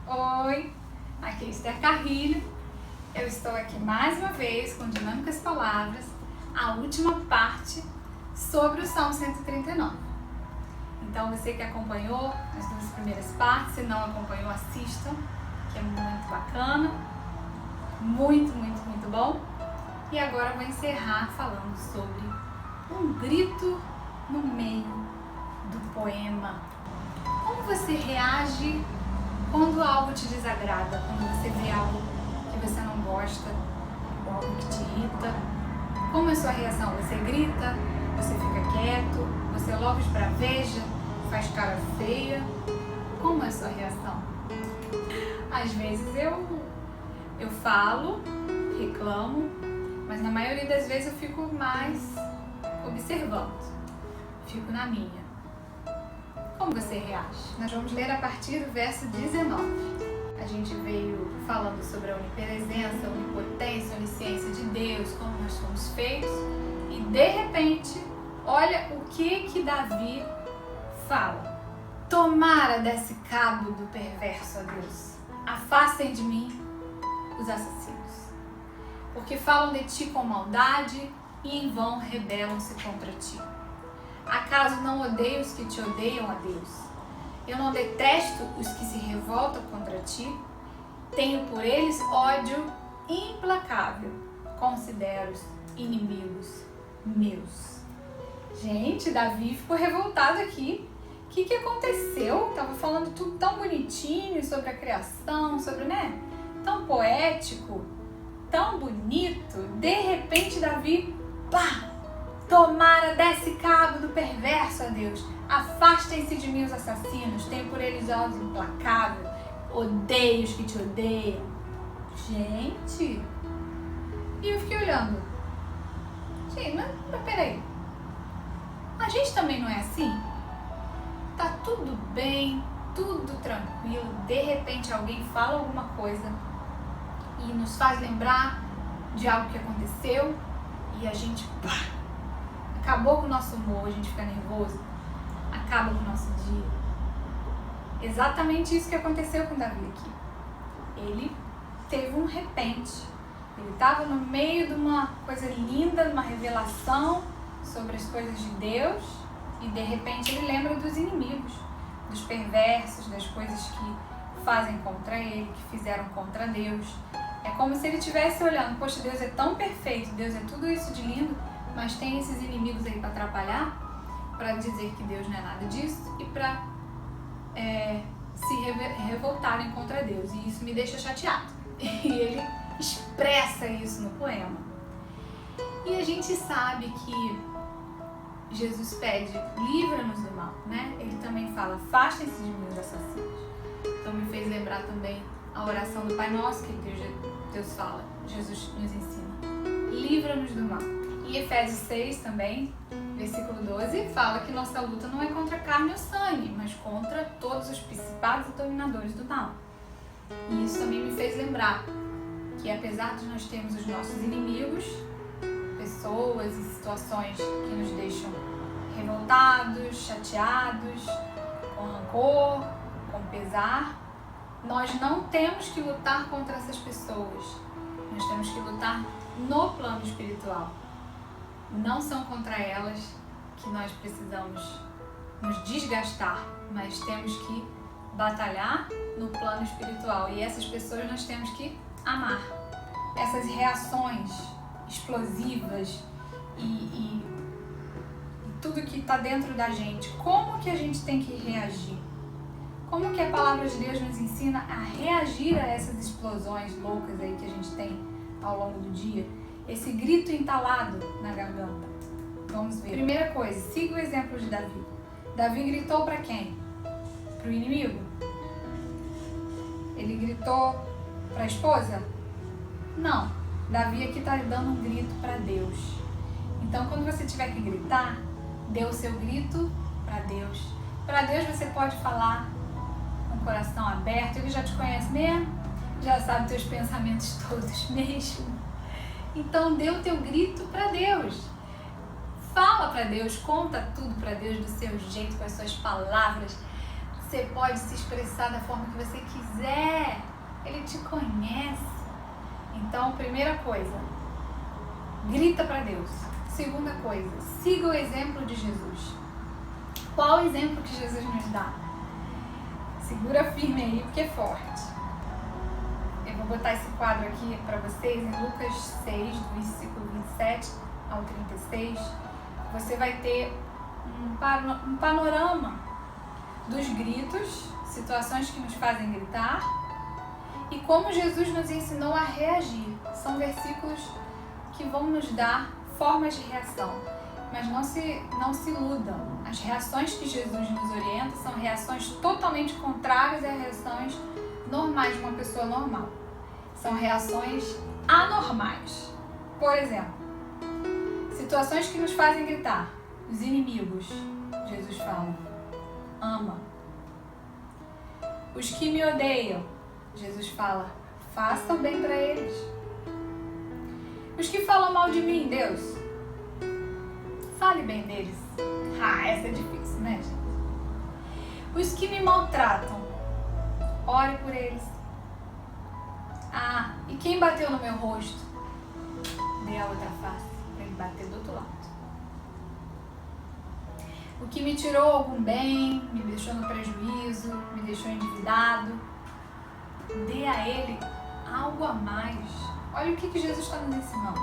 Oi, aqui é Esther Carrilho. Eu estou aqui mais uma vez com Dinâmicas Palavras, a última parte sobre o Salmo 139. Então você que acompanhou as duas primeiras partes, se não acompanhou, assista, que é muito bacana, muito bom. E agora eu vou encerrar falando sobre um grito no meio do poema. Como você reage quando algo te desagrada, quando você vê algo que você não gosta, ou algo que te irrita? Como é a sua reação? Você grita? Você fica quieto? Você logo esbraveja? Faz cara feia? Como é a sua reação? Às vezes eu falo, reclamo, mas na maioria das vezes eu fico mais observando, fico na minha. Como você reage? Nós vamos ler a partir do verso 19. A gente veio falando sobre a onipresença, a onipotência, a onisciência de Deus, como nós somos feitos, e de repente, olha o que Davi fala. Tomara desse cabo do perverso a Deus, afastem de mim os assassinos, porque falam de ti com maldade e em vão rebelam-se contra ti. Acaso não odeio os que te odeiam a Deus? Eu não detesto os que se revoltam contra ti? Tenho por eles ódio implacável. Considero-os inimigos meus. Gente, Davi ficou revoltado aqui. O que aconteceu? Tava falando tudo tão bonitinho sobre a criação, sobre, tão poético, tão bonito. De repente, Davi, pá! Tomara desse cabo do perverso a Deus. Afastem-se de mim os assassinos. Tenho por eles ódio implacável. Odeio os que te odeiam. Gente. E eu fiquei olhando. Gente, mas peraí. A gente também não é assim? Tá tudo bem, tudo tranquilo. De repente alguém fala alguma coisa e nos faz lembrar de algo que aconteceu e a gente, pá! Acabou com o nosso humor, a gente fica nervoso, acaba com o nosso dia. Exatamente isso que aconteceu com Davi aqui. Ele teve um repente. Ele estava no meio de uma coisa linda, de uma revelação sobre as coisas de Deus, e de repente ele lembra dos inimigos, dos perversos, das coisas que fazem contra ele, que fizeram contra Deus. É como se ele estivesse olhando, poxa, Deus é tão perfeito, Deus é tudo isso de lindo, mas tem esses inimigos aí para atrapalhar, para dizer que Deus não é nada disso e para se revoltarem contra Deus. E isso me deixa chateado. E ele expressa isso no poema. E a gente sabe que Jesus pede, livra-nos do mal, né? Ele também fala, afastem-se de mim os assassinos. Então me fez lembrar também a oração do Pai Nosso, que Deus fala, Jesus nos ensina. Livra-nos do mal. E Efésios 6 também, versículo 12, fala que nossa luta não é contra carne ou sangue, mas contra todos os principados e dominadores do mal. E isso também me fez lembrar que apesar de nós termos os nossos inimigos, pessoas e situações que nos deixam revoltados, chateados, com rancor, com pesar, nós não temos que lutar contra essas pessoas. Nós temos que lutar no plano espiritual. Não são contra elas que nós precisamos nos desgastar, mas temos que batalhar no plano espiritual. E essas pessoas nós temos que amar. Essas reações explosivas e tudo que está dentro da gente, como que a gente tem que reagir? Como que a palavra de Deus nos ensina a reagir a essas explosões loucas aí que a gente tem ao longo do dia? Esse grito entalado na garganta. Vamos ver. Primeira coisa, siga o exemplo de Davi. Davi gritou para quem? Para o inimigo? Ele gritou para a esposa? Não. Davi aqui está dando um grito para Deus. Então, quando você tiver que gritar, dê o seu grito para Deus. Para Deus você pode falar com o coração aberto. Ele já te conhece mesmo, já sabe teus pensamentos todos mesmo. Então dê o teu grito para Deus. Fala para Deus, conta tudo para Deus do seu jeito, com as suas palavras. Você pode se expressar da forma que você quiser. Ele te conhece. Então, primeira coisa, grita para Deus. Segunda coisa, siga o exemplo de Jesus. Qual o exemplo que Jesus nos dá? Segura firme aí, porque é forte. Eu vou botar esse quadro aqui para vocês em Lucas 6, do versículo 27 ao 36. Você vai ter um panorama dos gritos, situações que nos fazem gritar, e como Jesus nos ensinou a reagir. São versículos que vão nos dar formas de reação. Mas não se iludam. As reações que Jesus nos orienta são reações totalmente contrárias às reações normais de uma pessoa normal. São reações anormais. Por exemplo, situações que nos fazem gritar. Os inimigos, Jesus fala, ama. Os que me odeiam, Jesus fala, façam bem para eles. Os que falam mal de mim, Deus, fale bem deles. Essa é difícil, né, gente? Os que me maltratam, ore por eles. E quem bateu no meu rosto, dê a outra face para ele bater do outro lado. O que me tirou algum bem, me deixou no prejuízo, me deixou endividado, dê a ele algo a mais. Olha o que Jesus está nos ensinando.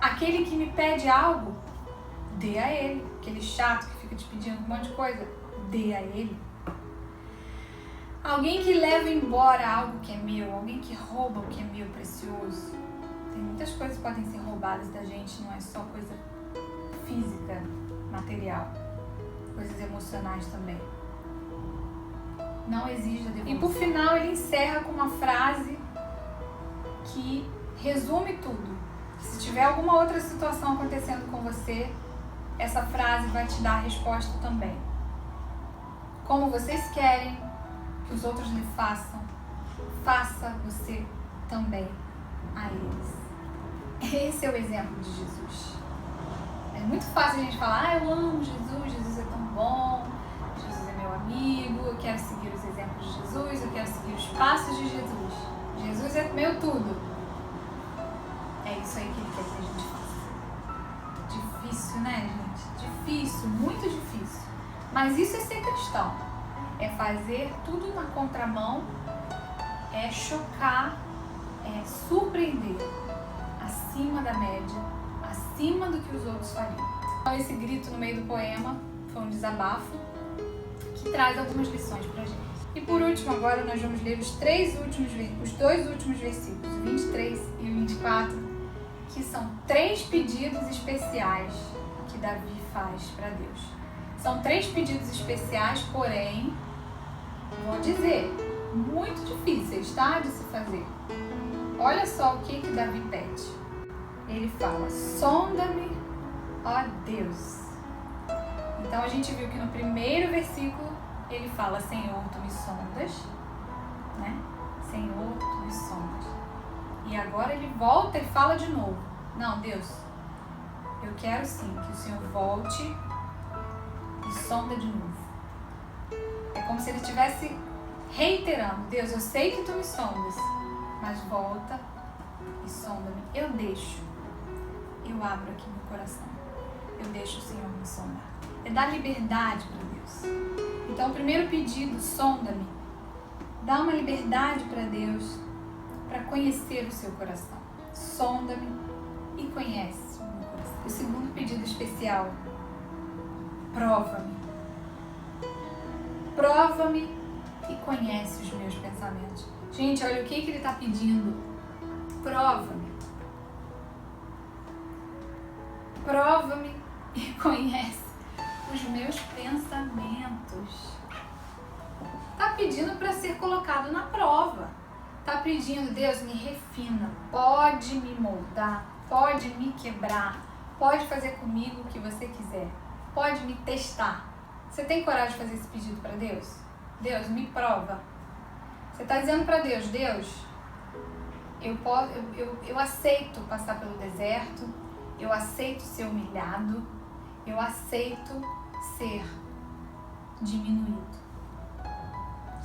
Aquele que me pede algo, dê a ele. Aquele chato que fica te pedindo um monte de coisa, dê a ele. Alguém que leva embora algo que é meu, alguém que rouba o que é meu precioso. Tem muitas coisas que podem ser roubadas da gente, não é só coisa física, material, coisas emocionais também. Não exija devolução. E por final ele encerra com uma frase que resume tudo. Se tiver alguma outra situação acontecendo com você, essa frase vai te dar a resposta também. Como vocês querem que os outros lhe façam, faça você também a eles. Esse é o exemplo de Jesus. É muito fácil a gente falar, eu amo Jesus, Jesus é tão bom, Jesus é meu amigo, eu quero seguir os exemplos de Jesus, eu quero seguir os passos de Jesus. Jesus é meu tudo. É isso aí que ele quer que a gente faça. Difícil, né, gente? Difícil, muito difícil. Mas isso é ser cristão. É fazer tudo na contramão, é chocar, é surpreender, acima da média, acima do que os outros fariam. Então, esse grito no meio do poema foi um desabafo que traz algumas lições pra gente. E por último, agora nós vamos ler os dois últimos versículos, o 23 e o 24, que são 3 pedidos especiais que Davi faz para Deus. São 3 pedidos especiais, porém, vou dizer, muito difíceis, tá, de se fazer. Olha só o que Davi pede. Ele fala, sonda-me, ó Deus. Então a gente viu que no primeiro versículo ele fala, Senhor, tu me sondas, né? Senhor, tu me sondas. E agora ele volta e fala de novo. Não, Deus, eu quero sim que o Senhor volte e sonda de novo. É como se ele estivesse reiterando, Deus, eu sei que tu me sondas, mas volta e sonda-me. Eu deixo, eu abro aqui meu coração, eu deixo o Senhor me sondar. É dar liberdade para Deus. Então o primeiro pedido, sonda-me, dá uma liberdade para Deus, para conhecer o seu coração. Sonda-me e conhece o meu coração. O segundo pedido especial, prova-me. Prova-me e conhece os meus pensamentos. Gente, olha o que ele está pedindo. Prova-me. Prova-me e conhece os meus pensamentos. Está pedindo para ser colocado na prova. Está pedindo, Deus, me refina. Pode me moldar. Pode me quebrar. Pode fazer comigo o que você quiser. Pode me testar. Você tem coragem de fazer esse pedido para Deus? Deus, me prova. Você está dizendo para Deus, Deus, eu aceito passar pelo deserto, eu aceito ser humilhado, eu aceito ser diminuído.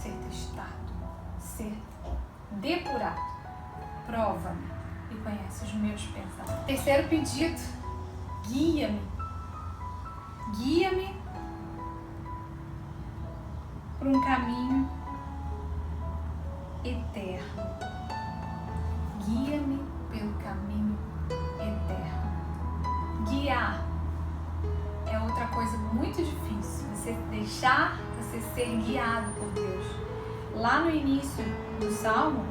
ser testado, ser depurado. Prova-me e conhece os meus pensamentos. Terceiro pedido, guia-me. Guia-me por um caminho eterno. Guia-me pelo caminho eterno. Guiar é outra coisa muito difícil. Você deixar você ser guiado por Deus. Lá no início do Salmo,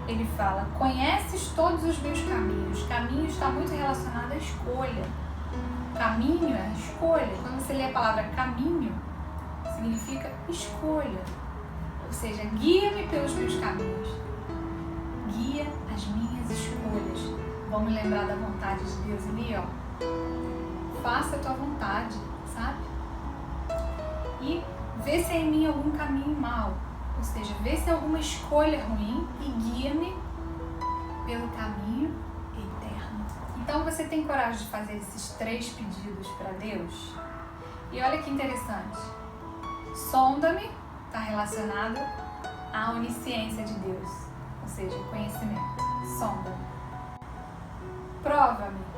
ele fala: conheces todos os meus caminhos. Caminho está muito relacionado à escolha. Caminho é escolha. Quando você lê a palavra caminho, significa escolha. Ou seja, guia-me pelos meus caminhos. Guia as minhas escolhas. Vamos lembrar da vontade de Deus ali, ó. Faça a tua vontade, sabe? E vê se há em mim algum caminho mau. Ou seja, vê se há alguma escolha ruim e guia-me pelo caminho eterno. Então você tem coragem de fazer esses 3 pedidos para Deus? E olha que interessante. Sonda-me está relacionado à onisciência de Deus, ou seja, conhecimento. Sonda-me. Prova-me.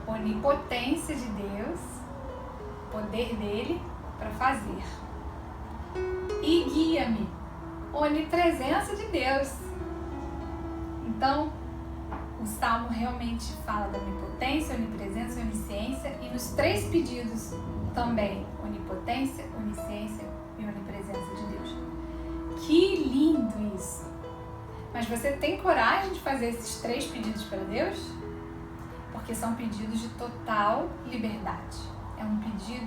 Onipotência de Deus, poder dele para fazer. E guia-me. Onipresença de Deus. Então, o Salmo realmente fala da onipotência, onipresença e onisciência, e nos 3 pedidos também, onipotência, onisciência e onipresença de Deus. Que lindo isso! Mas você tem coragem de fazer esses 3 pedidos para Deus? Porque são pedidos de total liberdade.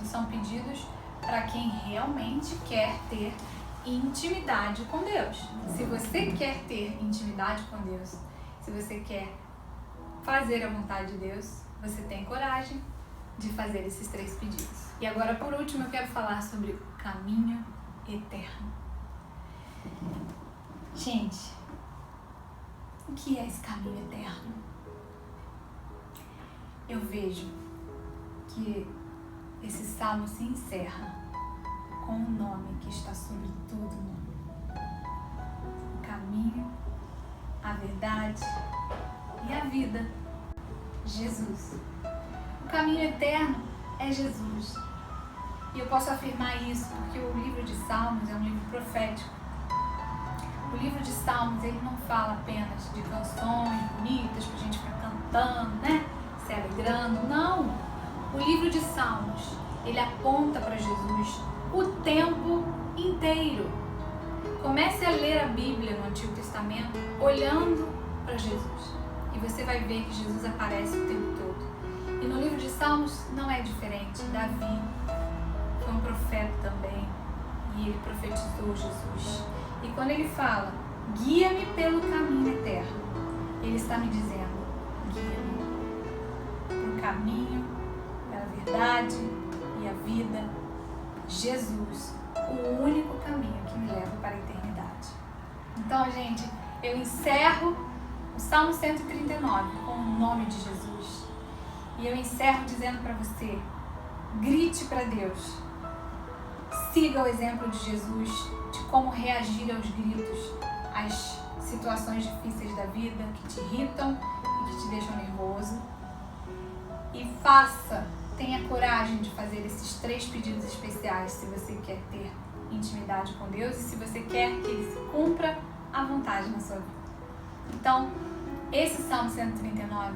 São pedidos para quem realmente quer ter intimidade com Deus. Se você quer ter intimidade com Deus, se você quer fazer a vontade de Deus, você tem coragem de fazer esses 3 pedidos. E agora, por último, eu quero falar sobre o caminho eterno. Gente, o que é esse caminho eterno? Eu vejo que esse salmo se encerra com um nome que está sobre todo o nome. O caminho, a verdade e a vida. Jesus. O caminho eterno é Jesus. E eu posso afirmar isso porque o livro de Salmos é um livro profético. O livro de Salmos, ele não fala apenas de canções bonitas pra gente ficar cantando, né? Se alegrando. Não! O livro de Salmos, ele aponta para Jesus o tempo inteiro. Comece a ler a Bíblia no Antigo Testamento olhando para Jesus. E você vai ver que Jesus aparece o tempo todo. E no livro de Salmos não é diferente. Davi foi um profeta também. E ele profetizou Jesus. E quando ele fala, guia-me pelo caminho eterno, ele está me dizendo, guia-me pelo caminho, pela verdade e a vida. Jesus, o único caminho que me leva para a eternidade. Então, gente, eu encerro o Salmo 139 com o nome de Jesus. E eu encerro dizendo para você, grite para Deus. Siga o exemplo de Jesus, de como reagir aos gritos, às situações difíceis da vida que te irritam e que te deixam nervoso. E tenha coragem de fazer esses 3 pedidos especiais se você quer ter intimidade com Deus e se você quer que Ele se cumpra à vontade na sua vida. Então, esse Salmo 139,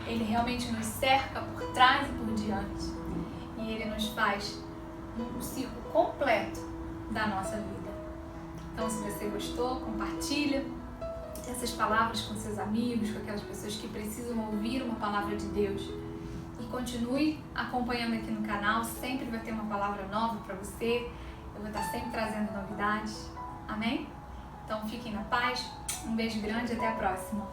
ele realmente nos cerca por trás e por diante. E ele nos faz um ciclo completo da nossa vida. Então, se você gostou, compartilha essas palavras com seus amigos, com aquelas pessoas que precisam ouvir uma palavra de Deus. E continue acompanhando aqui no canal, sempre vai ter uma palavra nova para você. Eu vou estar sempre trazendo novidades. Amém? Então, fiquem na paz. Um beijo grande e até a próxima.